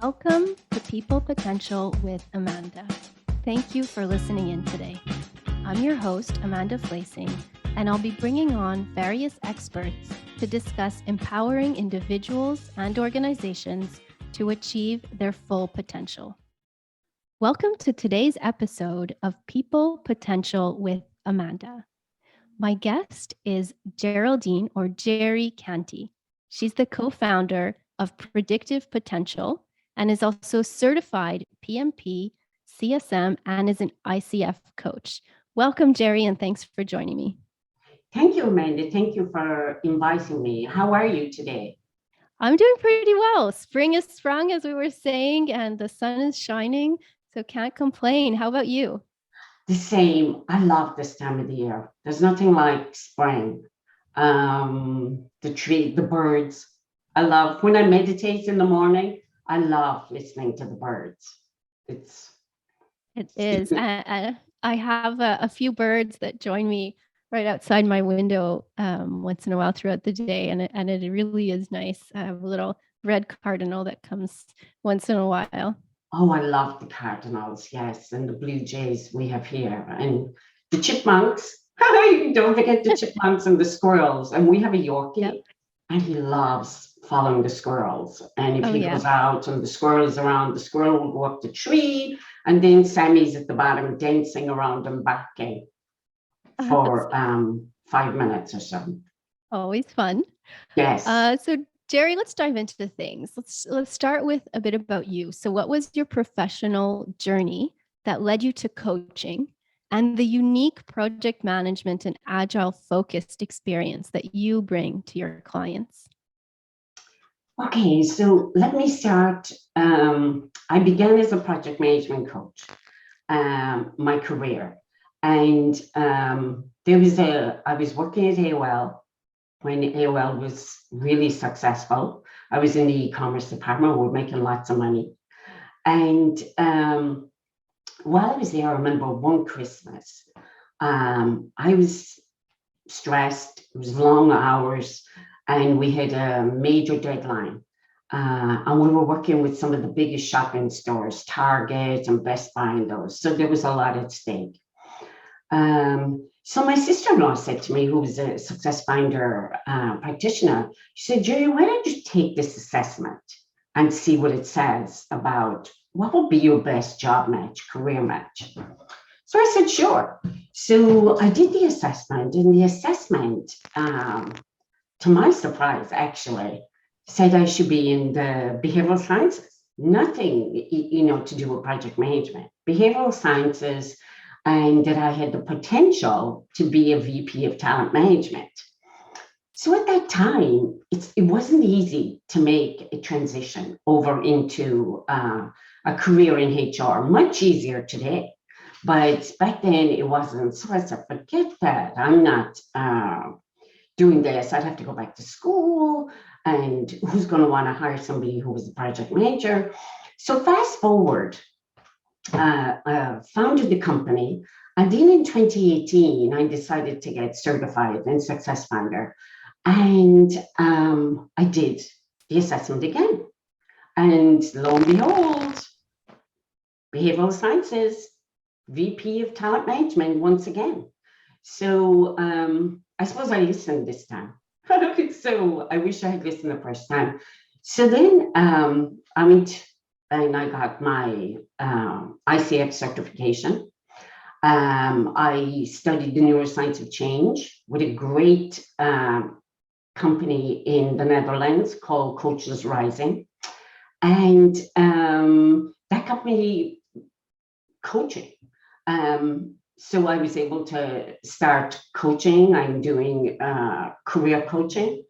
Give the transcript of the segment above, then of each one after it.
Welcome to People Potential with Amanda. Thank you for listening in today. I'm your host, Amanda Flasing, and I'll be bringing on various experts to discuss empowering individuals and organizations to achieve their full potential. Welcome to today's episode of People Potential with Amanda. My guest is Geraldine or Jerry Canty. She's the co-founder of Predictive Potential and is also certified PMP, CSM, and is an ICF coach. Welcome, Jerry, and thanks for joining me. Thank you, Amanda. Thank you for inviting me. How are you today? I'm doing pretty well. Spring is sprung, as we were saying, and the sun is shining, so can't complain. How about you? The same. I love this time of the year. There's nothing like spring. The tree, the birds. I love when I meditate in the morning. I love listening to the birds. It is. I have a few birds that join me right outside my window once in a while throughout the day, and it really is nice. I have a little red cardinal that comes once in a while. Oh, I love the cardinals, yes, and the blue jays we have here, and the chipmunks. Don't forget the chipmunks and the squirrels. And we have a Yorkie, Yep. and he loves following the squirrels. And if he Yeah. goes out and the squirrel is around, the squirrel will go up the tree, and then Sammy's at the bottom dancing around and backing for 5 minutes or so. Always fun. Yes. So Jerry, let's dive into things. Let's start with a bit about you. So what was your professional journey that led you to coaching and the unique project management and agile-focused experience that you bring to your clients? Okay, so let me start. I began as a project management coach, my career. And I was working at AOL when AOL was really successful. I was in the e-commerce department. We were making lots of money. And while I was there, I remember one Christmas, I was stressed. It was long hours, and we had a major deadline. And we were working with some of the biggest shopping stores, Target and Best Buy and those. So there was a lot at stake. So my sister-in-law said to me, who was a Success Finder practitioner, she said, Jerry, why don't you take this assessment and see what it says about what will be your best job match, career match? So I said, sure. So I did the assessment, and the assessment, to my surprise, actually, said I should be in the behavioral sciences. Nothing, to do with project management. Behavioral sciences, and that I had the potential to be a VP of talent management. So at that time, it wasn't easy to make a transition over into a career in HR. Much easier today. But back then it wasn't. So I said, forget that. I'm not doing this. I'd have to go back to school. And who's going to want to hire somebody who was a project manager? So fast forward, founded the company. And then in 2018, I decided to get certified in Success Finder. And I did the assessment again. And lo and behold, behavioral sciences, VP of talent management once again. So I suppose I listened this time. So I wish I had listened the first time. So then I went and I got my ICF certification. I studied the neuroscience of change with a great company in the Netherlands called Coaches Rising. And that got me coaching. So I was able to start coaching. I'm doing career coaching.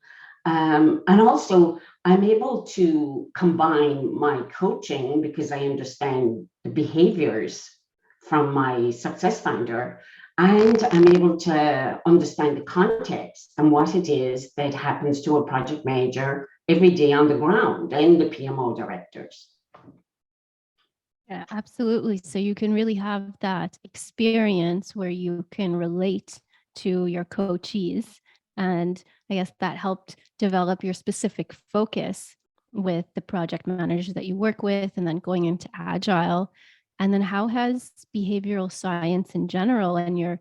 And also I'm able to combine my coaching because I understand the behaviors from my Success Finder, and I'm able to understand the context and what it is that happens to a project manager every day on the ground and the PMO directors. Yeah, absolutely. So you can really have that experience where you can relate to your coachees. And I guess that helped develop your specific focus with the project managers that you work with, and then going into Agile? And then how has behavioral science in general and your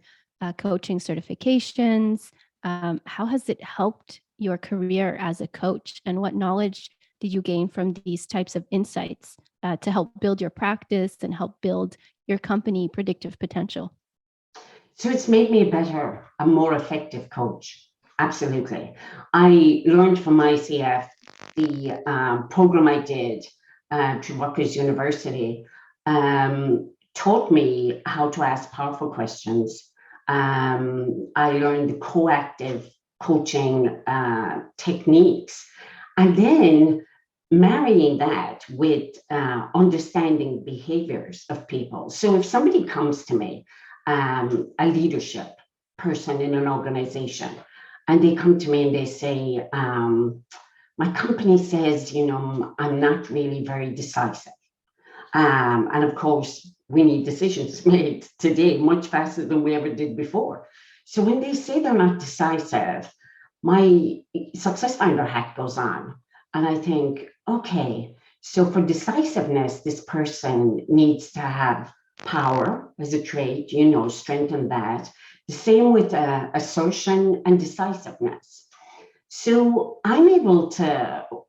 coaching certifications, how has it helped your career as a coach? And what knowledge did you gain from these types of insights to help build your practice and help build your company Predictive Potential? So it's made me a better, a more effective coach. Absolutely. I learned from ICF, the program I did through Rutgers University, taught me how to ask powerful questions. I learned the coactive coaching techniques. And then marrying that with understanding behaviors of people. So if somebody comes to me, a leadership person in an organization, and they come to me and they say, my company says, I'm not really very decisive. And of course, we need decisions made today much faster than we ever did before. So when they say they're not decisive, my success finder hat goes on. And I think, okay, so for decisiveness, this person needs to have power as a trait, strengthen that. The same with assertion and decisiveness. So I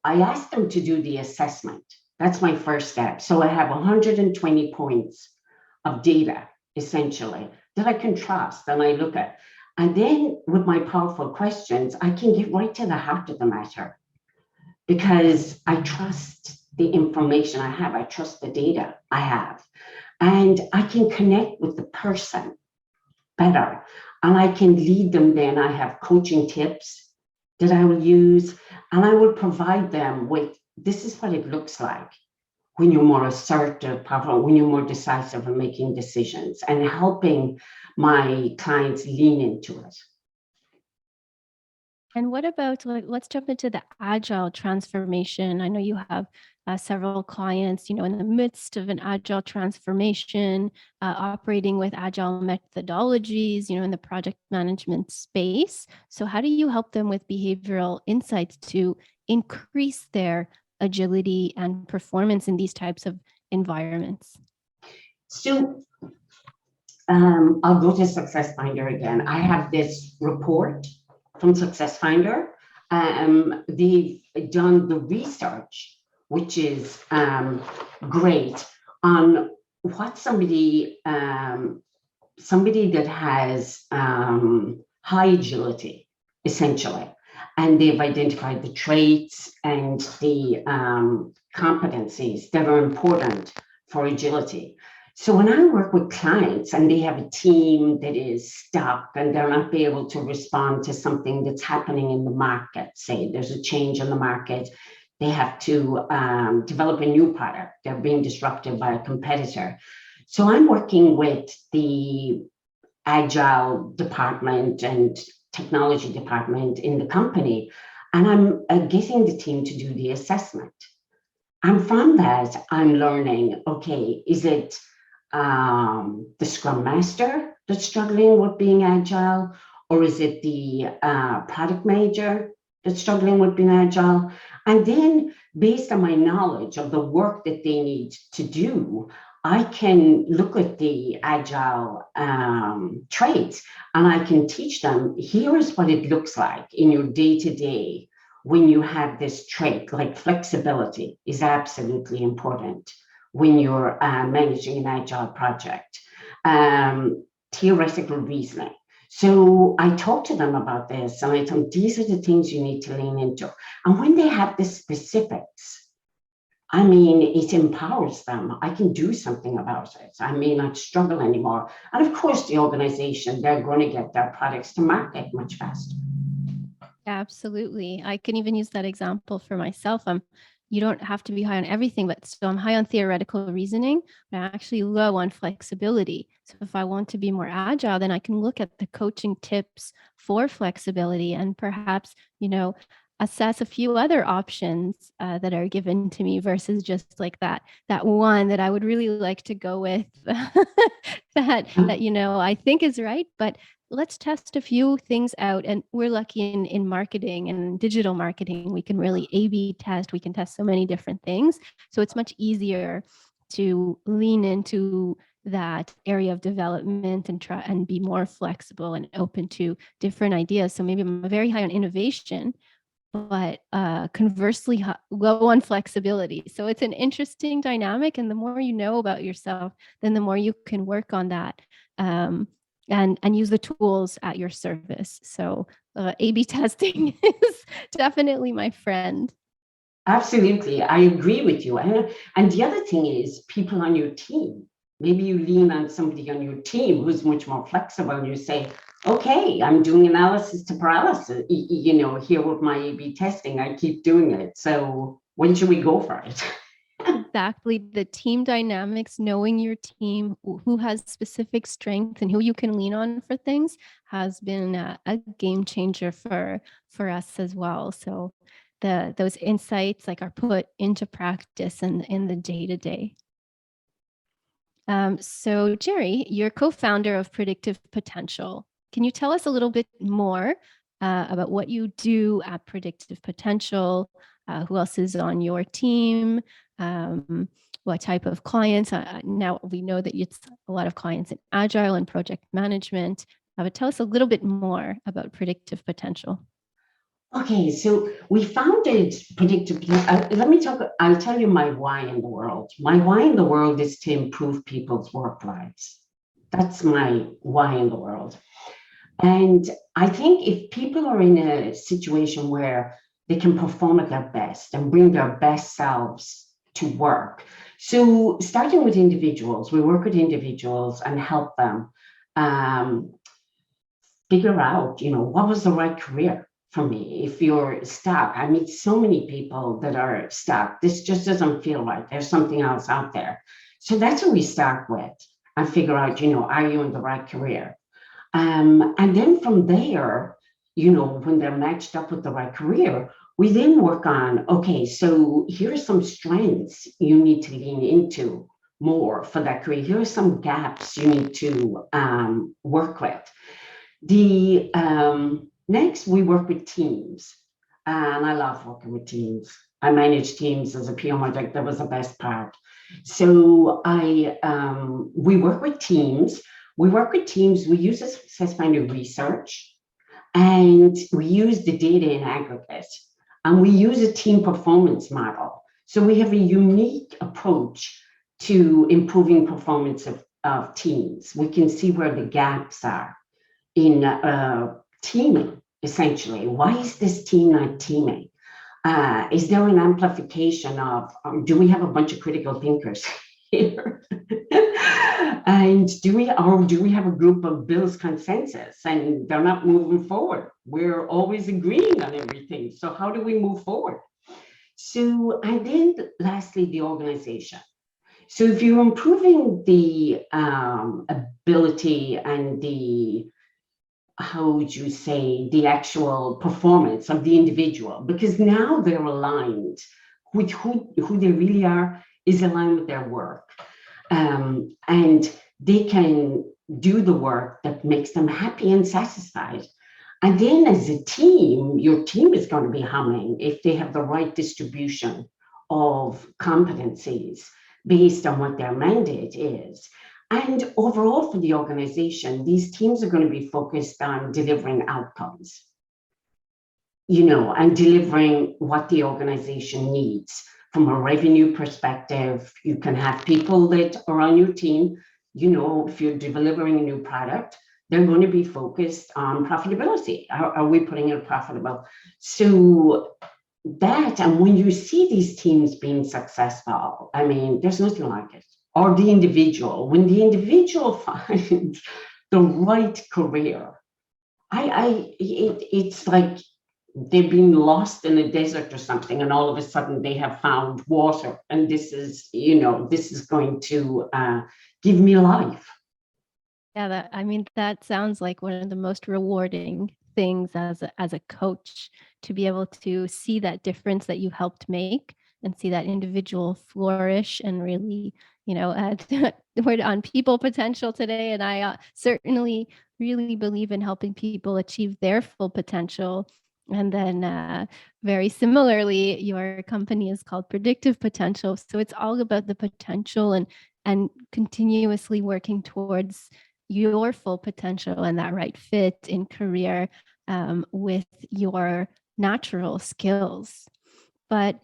asked them to do the assessment. That's my first step. So I have 120 points of data, essentially, that I can trust and I look at. And then with my powerful questions, I can get right to the heart of the matter because I trust the information I have. I trust the data I have. And I can connect with the person better. And I can lead them then. I have coaching tips that I will use, and I will provide them with, this is what it looks like when you're more assertive, powerful, when you're more decisive in making decisions, and helping my clients lean into it. And what about, let's jump into the agile transformation. I know you have several clients, in the midst of an agile transformation, operating with agile methodologies, in the project management space. So how do you help them with behavioral insights to increase their agility and performance in these types of environments? So I'll go to Success Finder again. I have this report from Success Finder. They've done the research, which is great, on what somebody that has high agility, essentially, and they've identified the traits and the competencies that are important for agility. So when I work with clients and they have a team that is stuck and they're not be able to respond to something that's happening in the market, say there's a change in the market, they have to develop a new product, they're being disrupted by a competitor. So I'm working with the Agile department and technology department in the company, and I'm getting the team to do the assessment. And from that, I'm learning, okay, is it the Scrum Master that's struggling with being agile, or is it the product manager that's struggling with being agile? And then, based on my knowledge of the work that they need to do, I can look at the agile traits and I can teach them, here is what it looks like in your day-to-day when you have this trait, like flexibility is absolutely important when you're managing an agile project. Theoretical reasoning. So I talk to them about this and I tell them, these are the things you need to lean into. And when they have the specifics, I mean, it empowers them. I can do something about it. I may not struggle anymore. And of course, the organization, they're going to get their products to market much faster. Absolutely. I can even use that example for myself. You don't have to be high on everything, but so I'm high on theoretical reasoning, but I'm actually low on flexibility. So if I want to be more agile, then I can look at the coaching tips for flexibility and perhaps, assess a few other options that are given to me versus just like that one that I would really like to go with that I think is right, but let's test a few things out. And we're lucky in marketing and digital marketing, we can really A/B test. We can test so many different things. So it's much easier to lean into that area of development and try and be more flexible and open to different ideas. So maybe I'm very high on innovation, but conversely low on flexibility. So it's an interesting dynamic. And the more you know about yourself, then the more you can work on that. And use the tools at your service. So A/B testing is definitely my friend. Absolutely. I agree with you. And the other thing is people on your team. Maybe you lean on somebody on your team who's much more flexible and you say, okay, I'm doing analysis to paralysis, here with my A/B testing, I keep doing it. So when should we go for it? Exactly. The team dynamics, knowing your team, who has specific strength and who you can lean on for things, has been a game changer for us as well. So those insights like are put into practice in the day-to-day. So Jerry, you're co-founder of Predictive Potential. Can you tell us a little bit more about what you do at Predictive Potential? Who else is on your team? What type of clients? Now we know that it's a lot of clients in Agile and project management. But tell us a little bit more about Predictive Potential. Okay, so we founded Predictive. I'll tell you my why in the world. My why in the world is to improve people's work lives. That's my why in the world. And I think if people are in a situation where they can perform at their best and bring their best selves to work. So starting with individuals, we work with individuals and help them figure out, what was the right career for me. If you're stuck, I meet so many people that are stuck. This just doesn't feel right. There's something else out there. So that's what we start with and figure out, are you in the right career? And then from there, when they're matched up with the right career, we then work on, okay, so here are some strengths you need to lean into more for that career. Here are some gaps you need to work with. The next, we work with teams, and I love working with teams. I manage teams as a PR project. That was the best part. So we work with teams. We use a success finder research, and we use the data in aggregate, and we use a team performance model. So we have a unique approach to improving performance of teams. We can see where the gaps are in teaming, essentially. Why is this team not teaming? Is there an amplification of, do we have a bunch of critical thinkers here? And do we have a group of Bill's consensus and they're not moving forward? We're always agreeing on everything. So how do we move forward? So, and then lastly, the organization. So if you're improving the ability and how would you say, the actual performance of the individual, because now they're aligned with who they really are, is aligned with their work. And they can do the work that makes them happy and satisfied. And then as a team, your team is going to be humming if they have the right distribution of competencies based on what their mandate is. And overall for the organization, these teams are going to be focused on delivering outcomes, and delivering what the organization needs. From a revenue perspective, you can have people that are on your team, if you're delivering a new product, they're going to be focused on profitability. Are we putting it profitable? So that, and when you see these teams being successful, I mean, there's nothing like it. Or the individual, when the individual finds the right career, it's like they've been lost in a desert or something, and all of a sudden they have found water, and this is going to give me life. Yeah, that sounds like one of the most rewarding things as a coach, to be able to see that difference that you helped make and see that individual flourish and really, we're on people potential today, and I certainly really believe in helping people achieve their full potential. And then, very similarly, your company is called Predictive Potential. So it's all about the potential and continuously working towards your full potential and that right fit in career, with your natural skills. But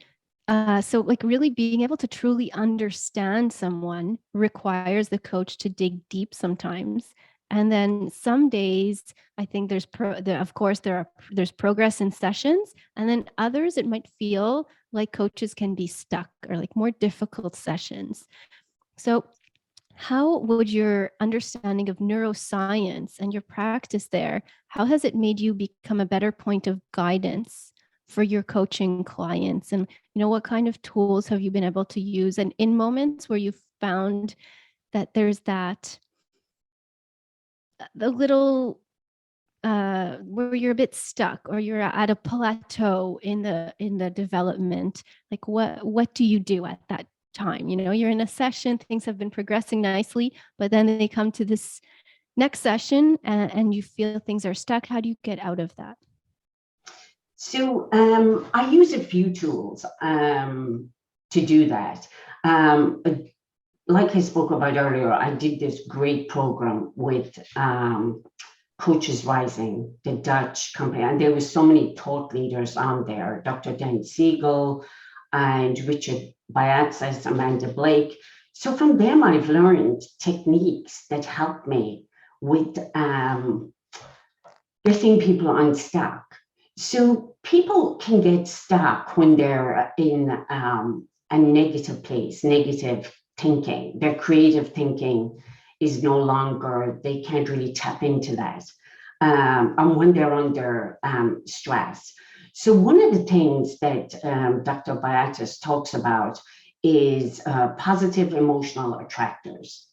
so, like, really being able to truly understand someone requires the coach to dig deep sometimes. And then some days, I think of course, there's progress in sessions, and then others it might feel like coaches can be stuck or like more difficult sessions. So, how would your understanding of neuroscience and your practice there, how has it made you become a better point of guidance for your coaching clients? And, what kind of tools have you been able to use? And in moments where you found that there's the little where you're a bit stuck or you're at a plateau in the development, like what do you do at that time? You're in a session, things have been progressing nicely, but then they come to this next session and you feel things are stuck. How do you get out of that? So I use a few tools to do that. Like I spoke about earlier, I did this great program with Coaches Rising, the Dutch company, and there were so many thought leaders on there, Dr. Dan Siegel and Richard Biatzis, Amanda Blake. So from them, I've learned techniques that help me with getting people unstuck. So people can get stuck when they're in a negative place, negative thinking. Their creative thinking is no longer, they can't really tap into that. And when they're under stress. So one of the things that Dr. Biatis talks about is positive emotional attractors.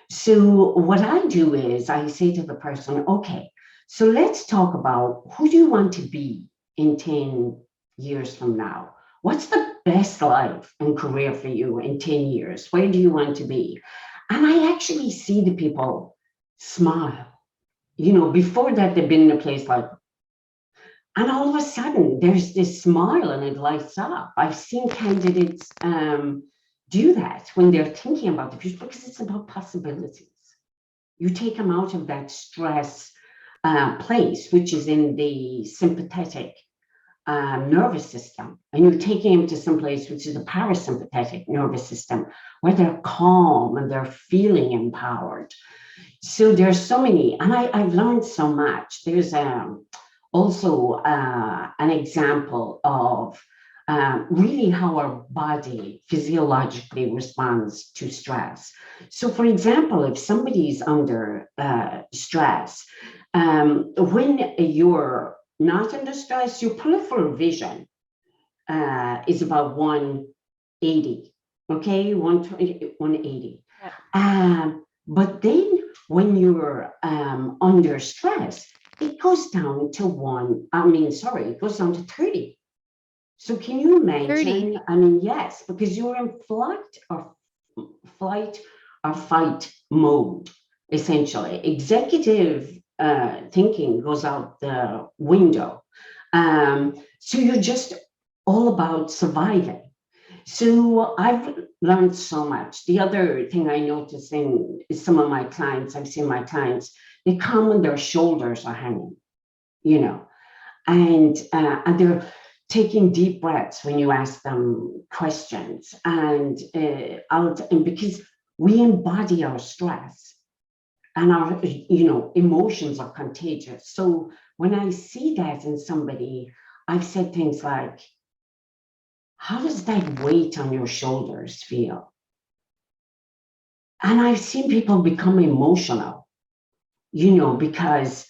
So what I do is I say to the person, okay, so let's talk about who do you want to be in 10 years from now? What's the best life and career for you in 10 years? Where do you want to be? And I actually see the people smile. Before that, they've been in a place like, and all of a sudden there's this smile and it lights up. I've seen candidates do that when they're thinking about the future because it's about possibilities. You take them out of that stress place, which is in the sympathetic nervous system, and you're taking them to some place which is the parasympathetic nervous system, where they're calm and they're feeling empowered. So there's so many, and I've learned so much. There's also an example of really how our body physiologically responds to stress. So, for example, if somebody's under stress, when you're not under stress, your peripheral vision is about 180, okay, 120, 180. Yeah. But then when you're under stress, it goes down to it goes down to 30. So can you imagine? 30. I mean, yes, because you're in flight or fight mode, essentially. Executive thinking goes out the window. So you're just all about surviving. So I've learned so much. The other thing I notice in some of my clients, I've seen my clients, they come and their shoulders are hanging, and they're taking deep breaths when you ask them questions. And because we embody our stress and our, emotions are contagious. So when I see that in somebody, I've said things like, how does that weight on your shoulders feel? And I've seen people become emotional, because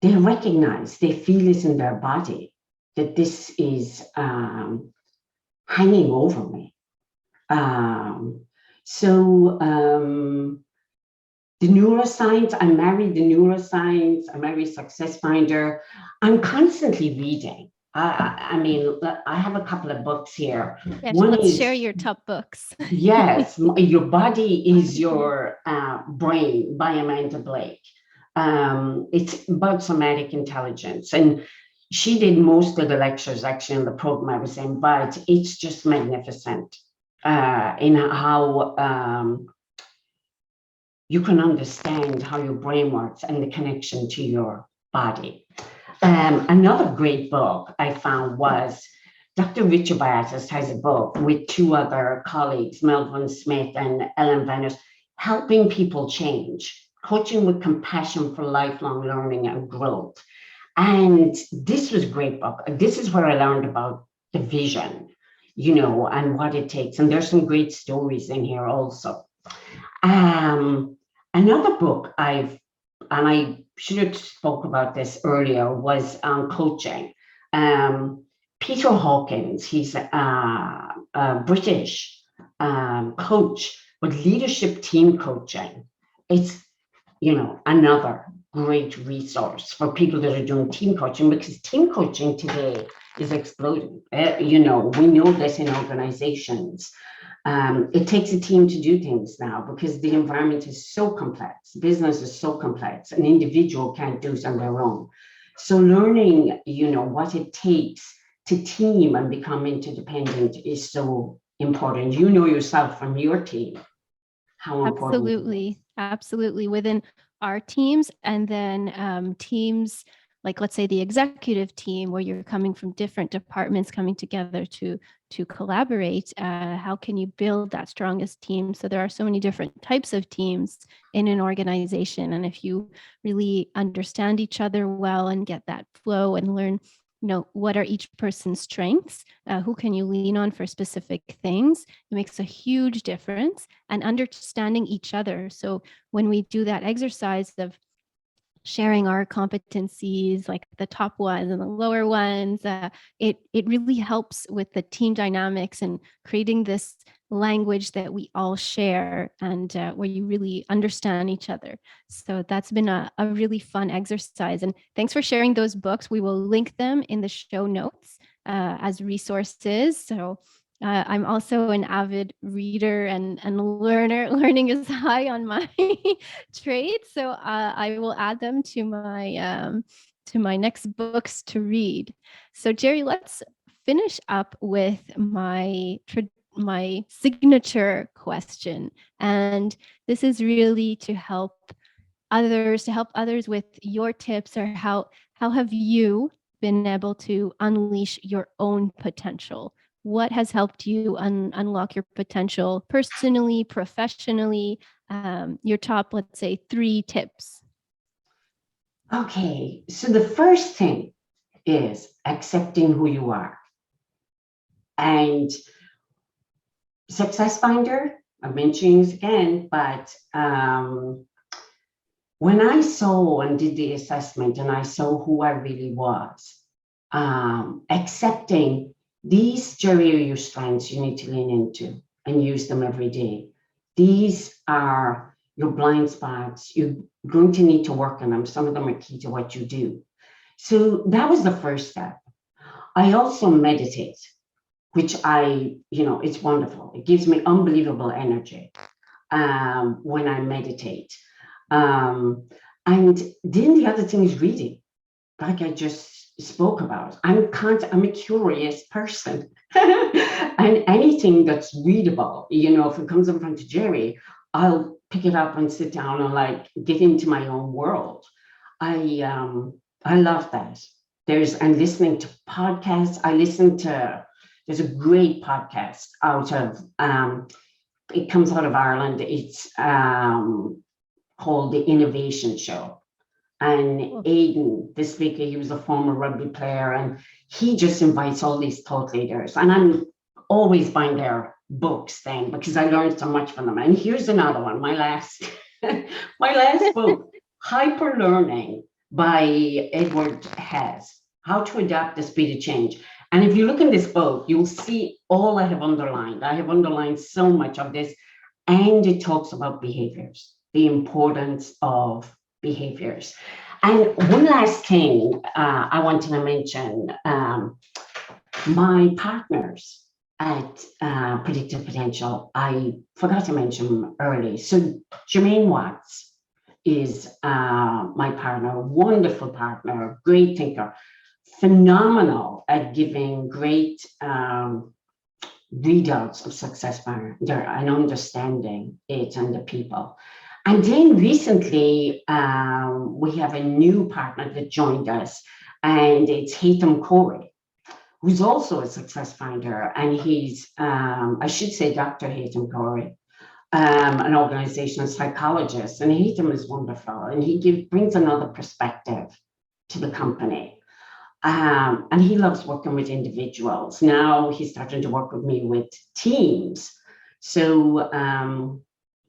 they recognize, they feel it in their body that this is hanging over me. The neuroscience, I married the neuroscience, I married Success Finder. I'm constantly reading. I have a couple of books here. Yeah, let's share your top books. Yes, Your Body is Your Brain by Amanda Blake. It's about somatic intelligence. And she did most of the lectures actually in the program I was in, but it's just magnificent in how you can understand how your brain works and the connection to your body. Another great book I found was Dr. Richard Beatis has a book with two other colleagues, Melvin Smith and Ellen Venice, helping people change, coaching with compassion for lifelong learning and growth. And this was a great book. This is where I learned about the vision, and what it takes. And there's some great stories in here also. Another book I should have spoke about this earlier, was coaching. Peter Hawkins, he's a British coach with leadership team coaching. It's, another great resource for people that are doing team coaching, because team coaching today is exploding. We know this in organizations. It takes a team to do things now because the environment is so complex. Business is so complex. An individual can't do it on their own. So learning, what it takes to team and become interdependent is so important. You know yourself from your team how important it is. Absolutely. Within our teams, and then teams like, let's say, the executive team, where you're coming from different departments coming together to collaborate. How can you build that strongest team? So there are so many different types of teams in an organization, and if you really understand each other well and get that flow and learn, what are each person's strengths, who can you lean on for specific things, it makes a huge difference. And understanding each other. So when we do that exercise of sharing our competencies, like the top ones and the lower ones, it really helps with the team dynamics and creating this language that we all share, and where you really understand each other. So that's been a really fun exercise. And thanks for sharing those books. We will link them in the show notes as resources. So I'm also an avid reader and learner. Learning is high on my trait, so I will add them to my next books to read. So Jerry, let's finish up with my signature question, and this is really to help others with your tips, or how have you been able to unleash your own potential? What has helped you unlock your potential personally, professionally? Your top, let's say, 3 tips. Okay, so the first thing is accepting who you are. And Success Finder, I'm mentioning this again, but when I saw and did the assessment and I saw who I really was, accepting these, Jerry, are your strengths you need to lean into and use them every day. These are your blind spots. You're going to need to work on them. Some of them are key to what you do. So that was the first step. I also meditate, which it's wonderful. It gives me unbelievable energy when I meditate. And then the other thing is reading, like I just spoke about. I'm a curious person. And anything that's readable, if it comes in front of Jerry, I'll pick it up and sit down and get into my own world. I love that. And listening to podcasts. There's a great podcast out of, it comes out of Ireland. It's called The Innovation Show. And Aidan, the speaker, he was a former rugby player, and he just invites all these thought leaders. And I'm always buying their books then, because I learned so much from them. And here's another one, my last book, Hyper Learning by Edward Hess, How to Adapt the Speed of Change. And if you look in this book, you'll see all I have underlined. I have underlined so much of this, and it talks about behaviors, the importance of behaviors. And one last thing I wanted to mention, my partners at Predictive Potential, I forgot to mention early. So Jermaine Watts, is my partner, wonderful partner, great thinker, phenomenal at giving great readouts of success factor and understanding it and the people. And then recently, we have a new partner that joined us, and it's Hatem Corey, who's also a success finder. And he's, I should say, Dr. Hatem Corey, an organizational psychologist. And Hatem is wonderful, and he brings another perspective to the company. And he loves working with individuals. Now he's starting to work with me with teams. So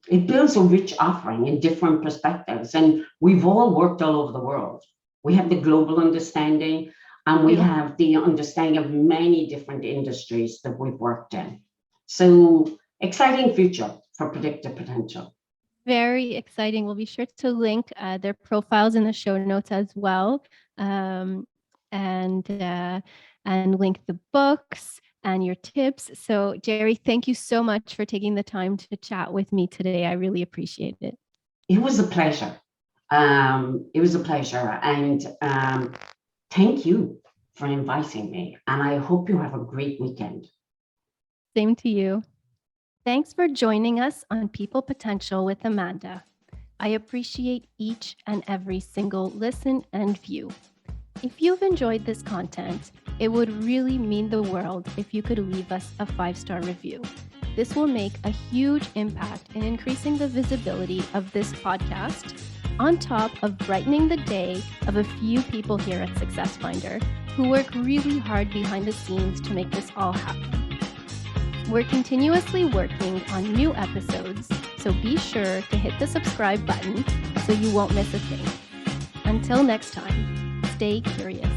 it builds a rich offering in different perspectives. And we've all worked all over the world. We have the global understanding, and we have the understanding of many different industries that we've worked in. So exciting future for Predictive Potential. Very exciting. We'll be sure to link their profiles in the show notes as well, and link the books and your tips. So, Jerry, thank you so much for taking the time to chat with me today. I really appreciate it. It was a pleasure. It was a pleasure, and thank you for inviting me. And I hope you have a great weekend. Same to you. Thanks for joining us on People Potential with Amanda. I appreciate each and every single listen and view. If you've enjoyed this content, it would really mean the world if you could leave us a 5-star review. This will make a huge impact in increasing the visibility of this podcast, on top of brightening the day of a few people here at Success Finder who work really hard behind the scenes to make this all happen. We're continuously working on new episodes, so be sure to hit the subscribe button so you won't miss a thing. Until next time, stay curious.